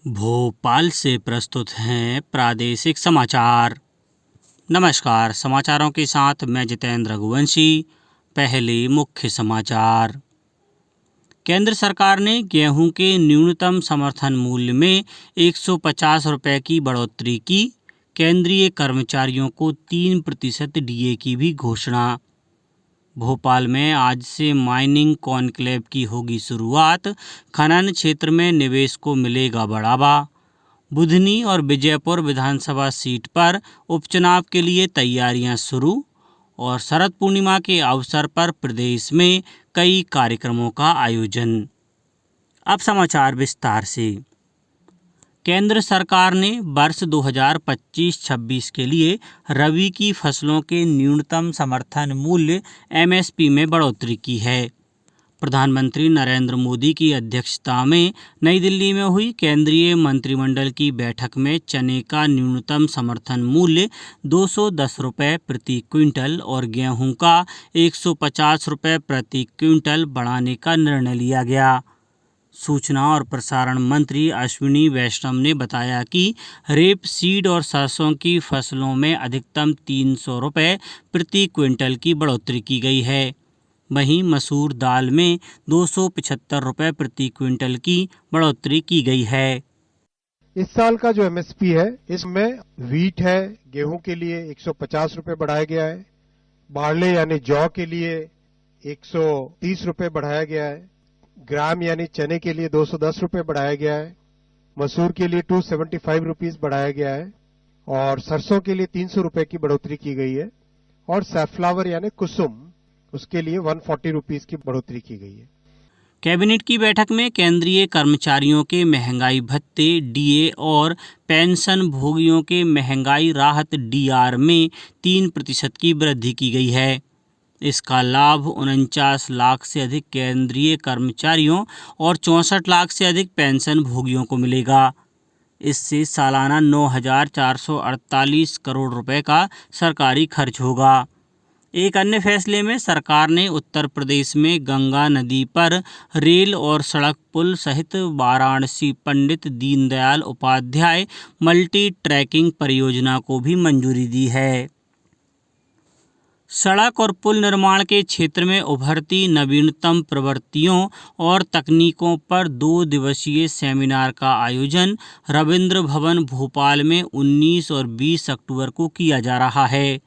भोपाल से प्रस्तुत हैं प्रादेशिक समाचार। नमस्कार, समाचारों के साथ मैं जितेंद्र रघुवंशी। पहले मुख्य समाचार। केंद्र सरकार ने गेहूं के न्यूनतम समर्थन मूल्य में 150 रुपये की बढ़ोतरी की। केंद्रीय कर्मचारियों को 3% डीए की भी घोषणा। भोपाल में आज से माइनिंग कॉन्क्लेव की होगी शुरुआत। खनन क्षेत्र में निवेश को मिलेगा बढ़ावा। बुधनी और विजयपुर विधानसभा सीट पर उपचुनाव के लिए तैयारियां शुरू। और शरद पूर्णिमा के अवसर पर प्रदेश में कई कार्यक्रमों का आयोजन। अब समाचार विस्तार से। केंद्र सरकार ने वर्ष 2025-26 के लिए रबी की फसलों के न्यूनतम समर्थन मूल्य एमएसपी में बढ़ोतरी की है। प्रधानमंत्री नरेंद्र मोदी की अध्यक्षता में नई दिल्ली में हुई केंद्रीय मंत्रिमंडल की बैठक में चने का न्यूनतम समर्थन मूल्य 210 रुपये प्रति क्विंटल और गेहूं का 150 रुपये प्रति क्विंटल बढ़ाने का निर्णय लिया गया। सूचना और प्रसारण मंत्री अश्विनी वैष्णव ने बताया कि रेप सीड और सरसों की फसलों में अधिकतम 300 रुपये प्रति क्विंटल की बढ़ोतरी की गई है। वहीं मसूर दाल में 275 रुपये प्रति क्विंटल की बढ़ोतरी की गई है। इस साल का जो एमएसपी है, इसमें व्हीट है, गेहूं के लिए 150 रुपये बढ़ाया गया है, बार्ले यानी जौ के लिए 130 रुपये बढ़ाया गया है, ग्राम यानी चने के लिए 210 रुपये बढ़ाया गया है, मसूर के लिए 275 रुपीज बढ़ाया गया है और सरसों के लिए 300 रुपये की बढ़ोतरी की गई है और सैफ्लावर यानी कुसुम उसके लिए 140 रुपीज की बढ़ोतरी की गई है। कैबिनेट की बैठक में केंद्रीय कर्मचारियों के महंगाई भत्ते डीए और पेंशन भोगियों के महंगाई राहत डीआर में 3% की वृद्धि की गई है। इसका लाभ 49 लाख से अधिक केंद्रीय कर्मचारियों और 64 लाख से अधिक पेंशन भोगियों को मिलेगा। इससे सालाना 9,448 करोड़ रुपए का सरकारी खर्च होगा। एक अन्य फैसले में सरकार ने उत्तर प्रदेश में गंगा नदी पर रेल और सड़क पुल सहित वाराणसी पंडित दीनदयाल उपाध्याय मल्टी ट्रैकिंग परियोजना को भी मंजूरी दी है। सड़क और पुल निर्माण के क्षेत्र में उभरती नवीनतम प्रवृत्तियों और तकनीकों पर 2 दिवसीय सेमिनार का आयोजन रविंद्र भवन भोपाल में 19 और 20 अक्टूबर को किया जा रहा है।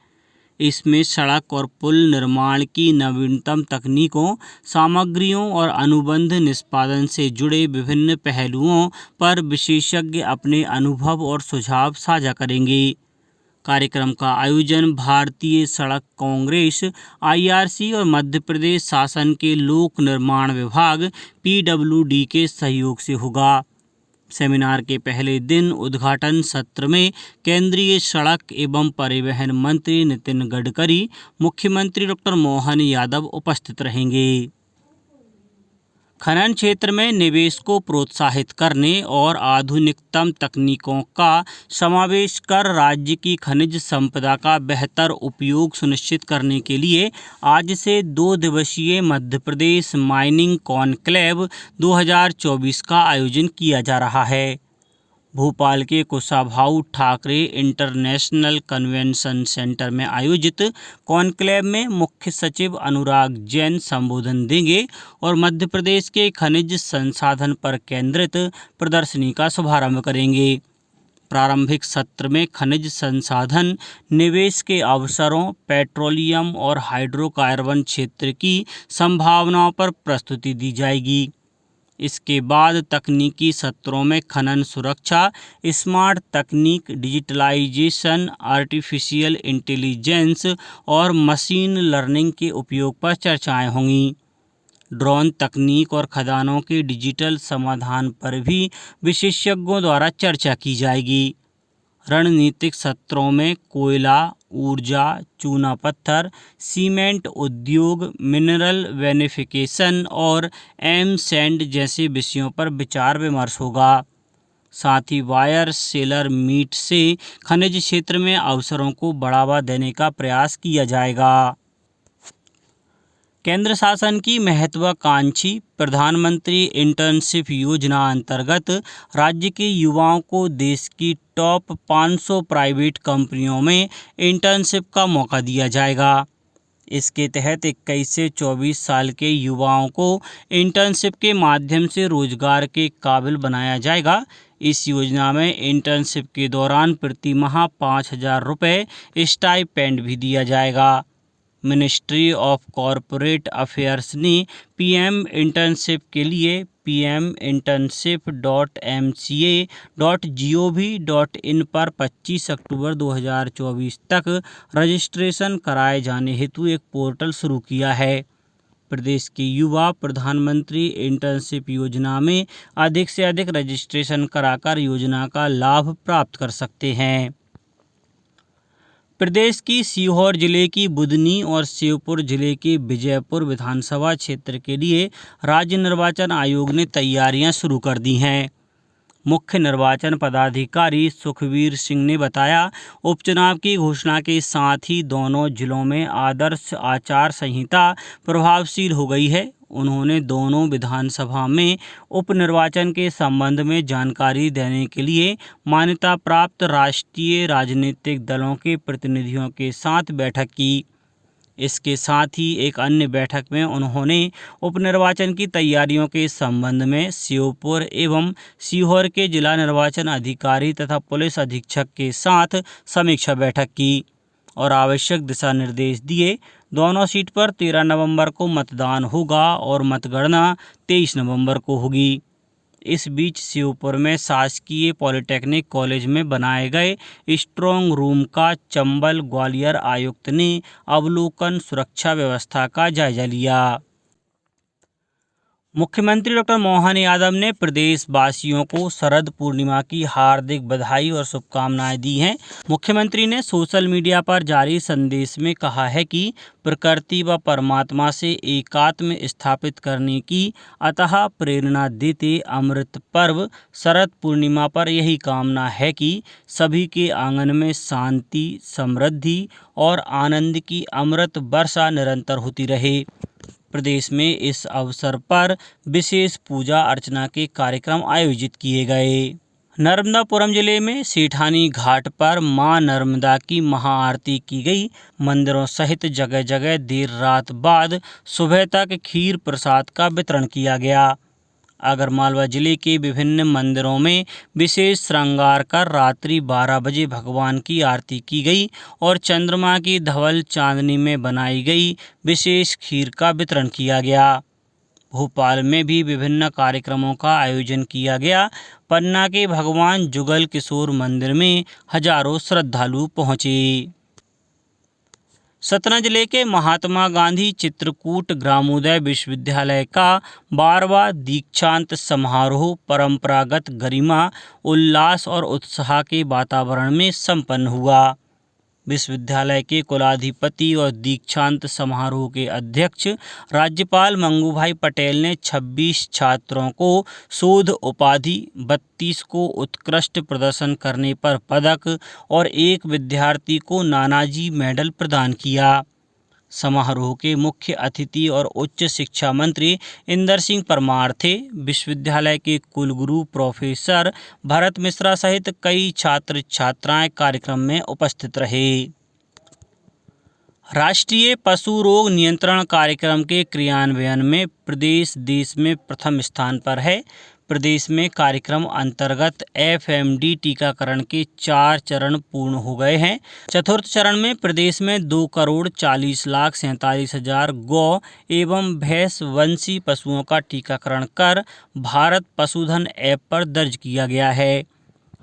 इसमें सड़क और पुल निर्माण की नवीनतम तकनीकों, सामग्रियों और अनुबंध निष्पादन से जुड़े विभिन्न पहलुओं पर विशेषज्ञ अपने अनुभव और सुझाव साझा करेंगे। कार्यक्रम का आयोजन भारतीय सड़क कांग्रेस आईआरसी और मध्य प्रदेश शासन के लोक निर्माण विभाग पीडब्ल्यूडी के सहयोग से होगा। सेमिनार के पहले दिन उद्घाटन सत्र में केंद्रीय सड़क एवं परिवहन मंत्री नितिन गडकरी, मुख्यमंत्री डॉक्टर मोहन यादव उपस्थित रहेंगे। खनन क्षेत्र में निवेश को प्रोत्साहित करने और आधुनिकतम तकनीकों का समावेश कर राज्य की खनिज संपदा का बेहतर उपयोग सुनिश्चित करने के लिए आज से 2 दिवसीय मध्य प्रदेश माइनिंग कॉन्क्लेव 2024 का आयोजन किया जा रहा है। भोपाल के Kushabhau Thackeray international convention centre में आयोजित कॉन्क्लेव में मुख्य सचिव अनुराग जैन संबोधन देंगे और मध्य प्रदेश के खनिज संसाधन पर केंद्रित प्रदर्शनी का शुभारंभ करेंगे। प्रारंभिक सत्र में खनिज संसाधन निवेश के अवसरों, पेट्रोलियम और हाइड्रोकार्बन क्षेत्र की संभावनाओं पर प्रस्तुति दी जाएगी। इसके बाद तकनीकी सत्रों में खनन सुरक्षा, स्मार्ट तकनीक, डिजिटलाइजेशन, आर्टिफिशियल इंटेलिजेंस और मशीन लर्निंग के उपयोग पर चर्चाएं होंगी। ड्रोन तकनीक और खदानों के डिजिटल समाधान पर भी विशेषज्ञों द्वारा चर्चा की जाएगी। रणनीतिक सत्रों में कोयला, ऊर्जा, चूना पत्थर, सीमेंट उद्योग, मिनरल वेनिफिकेशन और एम सैंड जैसे विषयों पर विचार विमर्श होगा। साथ ही वायर सेलर मीट से खनिज क्षेत्र में अवसरों को बढ़ावा देने का प्रयास किया जाएगा। केंद्र शासन की महत्वाकांक्षी प्रधानमंत्री इंटर्नशिप योजना अंतर्गत राज्य के युवाओं को देश की टॉप 500 प्राइवेट कंपनियों में इंटर्नशिप का मौका दिया जाएगा। इसके तहत 21 से 24 साल के युवाओं को इंटर्नशिप के माध्यम से रोजगार के काबिल बनाया जाएगा। इस योजना में इंटर्नशिप के दौरान प्रति माह 5,000 रुपये स्टाइपेंड भी दिया जाएगा। मिनिस्ट्री ऑफ कॉरपोरेट अफेयर्स ने पीएम इंटर्नशिप के लिए pminternship.mca.gov.in पर 25 अक्टूबर 2024 तक रजिस्ट्रेशन कराए जाने हेतु एक पोर्टल शुरू किया है। प्रदेश के युवा प्रधानमंत्री इंटर्नशिप योजना में अधिक से अधिक रजिस्ट्रेशन कराकर योजना का लाभ प्राप्त कर सकते हैं। प्रदेश की सीहोर जिले की बुदनी और श्योपुर जिले के विजयपुर विधानसभा क्षेत्र के लिए राज्य निर्वाचन आयोग ने तैयारियां शुरू कर दी हैं। मुख्य निर्वाचन पदाधिकारी सुखवीर सिंह ने बताया, उपचुनाव की घोषणा के साथ ही दोनों जिलों में आदर्श आचार संहिता प्रभावशील हो गई है। उन्होंने दोनों विधानसभा में उपनिर्वाचन के संबंध में जानकारी देने के लिए मान्यता प्राप्त राष्ट्रीय राजनीतिक दलों के प्रतिनिधियों के साथ बैठक की। इसके साथ ही एक अन्य बैठक में उन्होंने उपनिर्वाचन की तैयारियों के संबंध में श्योपुर एवं सीहोर के जिला निर्वाचन अधिकारी तथा पुलिस अधीक्षक के साथ समीक्षा बैठक की और आवश्यक दिशा निर्देश दिए। दोनों सीट पर 13 नवंबर को मतदान होगा और मतगणना 23 नवंबर को होगी। इस बीच श्योपुर में शासकीय पॉलिटेक्निक कॉलेज में बनाए गए स्ट्रॉन्ग रूम का चंबल ग्वालियर आयुक्त ने अवलोकन सुरक्षा व्यवस्था का जायजा लिया। मुख्यमंत्री डॉक्टर मोहन यादव ने प्रदेशवासियों को शरद पूर्णिमा की हार्दिक बधाई और शुभकामनाएं दी हैं। मुख्यमंत्री ने सोशल मीडिया पर जारी संदेश में कहा है कि प्रकृति व परमात्मा से एकात्म स्थापित करने की अतः प्रेरणा देते अमृत पर्व शरद पूर्णिमा पर यही कामना है कि सभी के आंगन में शांति, समृद्धि और आनंद की अमृत वर्षा निरंतर होती रहे। प्रदेश में इस अवसर पर विशेष पूजा अर्चना के कार्यक्रम आयोजित किए गए। नर्मदापुरम जिले में सेठानी घाट पर मां नर्मदा की महाआरती की गई। मंदिरों सहित जगह जगह देर रात बाद सुबह तक खीर प्रसाद का वितरण किया गया। आगरमालवा जिले के विभिन्न मंदिरों में विशेष श्रृंगार कर रात्रि 12 बजे भगवान की आरती की गई और चंद्रमा की धवल चांदनी में बनाई गई विशेष खीर का वितरण किया गया। भोपाल में भी विभिन्न कार्यक्रमों का आयोजन किया गया। पन्ना के भगवान जुगल किशोर मंदिर में हजारों श्रद्धालु पहुंचे। सतना जिले के महात्मा गांधी चित्रकूट ग्रामोदय विश्वविद्यालय का 12वां दीक्षांत समारोह परंपरागत गरिमा, उल्लास और उत्साह के वातावरण में संपन्न हुआ। विश्वविद्यालय के कुलाधिपति और दीक्षांत समारोह के अध्यक्ष राज्यपाल मंगूभाई पटेल ने 26 छात्रों को शोध उपाधि, 32 को उत्कृष्ट प्रदर्शन करने पर पदक और एक विद्यार्थी को नानाजी मेडल प्रदान किया। समारोह के मुख्य अतिथि और उच्च शिक्षा मंत्री इंदर सिंह परमार थे। विश्वविद्यालय के कुलगुरु प्रोफेसर भरत मिश्रा सहित कई छात्र छात्राएं कार्यक्रम में उपस्थित रहे। राष्ट्रीय पशु रोग नियंत्रण कार्यक्रम के क्रियान्वयन में प्रदेश देश में प्रथम स्थान पर है। प्रदेश में कार्यक्रम अंतर्गत एफएमडी टीकाकरण के 4 चरण पूर्ण हो गए हैं। चतुर्थ चरण में प्रदेश में 2,40,47,000 गौ एवं भैंस वंशी पशुओं का टीकाकरण कर भारत पशुधन ऐप पर दर्ज किया गया है।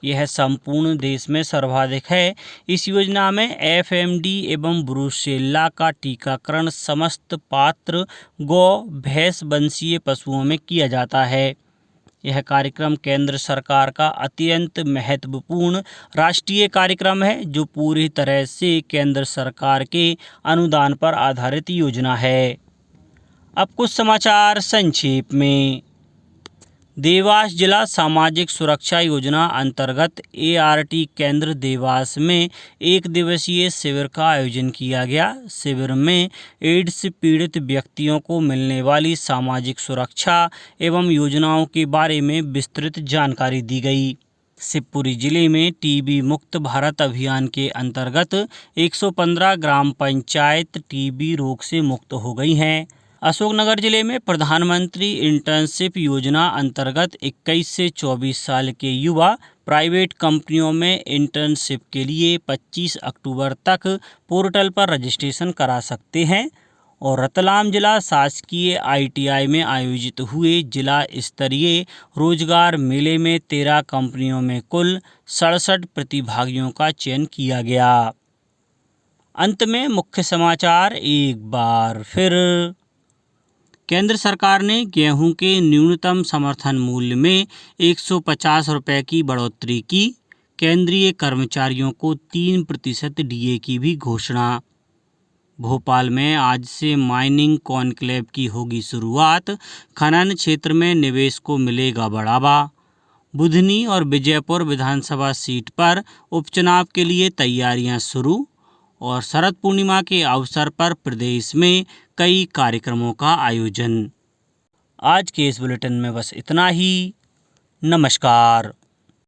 यह संपूर्ण देश में सर्वाधिक है। इस योजना में एफएमडी एवं ब्रूसेल्ला का टीकाकरण समस्त पात्र गौ भैंस वंशीय पशुओं में किया जाता है। यह कार्यक्रम केंद्र सरकार का अत्यंत महत्वपूर्ण राष्ट्रीय कार्यक्रम है, जो पूरी तरह से केंद्र सरकार के अनुदान पर आधारित योजना है। अब कुछ समाचार संक्षेप में। देवास जिला सामाजिक सुरक्षा योजना अंतर्गत ART केंद्र देवास में एक दिवसीय शिविर का आयोजन किया गया। शिविर में एड्स पीड़ित व्यक्तियों को मिलने वाली सामाजिक सुरक्षा एवं योजनाओं के बारे में विस्तृत जानकारी दी गई। शिवपुरी जिले में टीबी मुक्त भारत अभियान के अंतर्गत 115 ग्राम पंचायत टीबी रोग से मुक्त हो गई हैं। अशोकनगर जिले में प्रधानमंत्री इंटर्नशिप योजना अंतर्गत 21 से 24 साल के युवा प्राइवेट कंपनियों में इंटर्नशिप के लिए 25 अक्टूबर तक पोर्टल पर रजिस्ट्रेशन करा सकते हैं। और रतलाम जिला शासकीय ITI में आयोजित हुए जिला स्तरीय रोजगार मेले में 13 कंपनियों में कुल 67 प्रतिभागियों का चयन किया गया। अंत में मुख्य समाचार एक बार फिर। केंद्र सरकार ने गेहूं के न्यूनतम समर्थन मूल्य में 150 रुपये की बढ़ोतरी की। केंद्रीय कर्मचारियों को 3% DA की भी घोषणा। भोपाल में आज से माइनिंग कॉन्क्लेव की होगी शुरुआत। खनन क्षेत्र में निवेश को मिलेगा बढ़ावा। बुधनी और विजयपुर विधानसभा सीट पर उपचुनाव के लिए तैयारियां शुरू। और शरद पूर्णिमा के अवसर पर प्रदेश में कई कार्यक्रमों का आयोजन। आज के इस बुलेटिन में बस इतना ही। नमस्कार।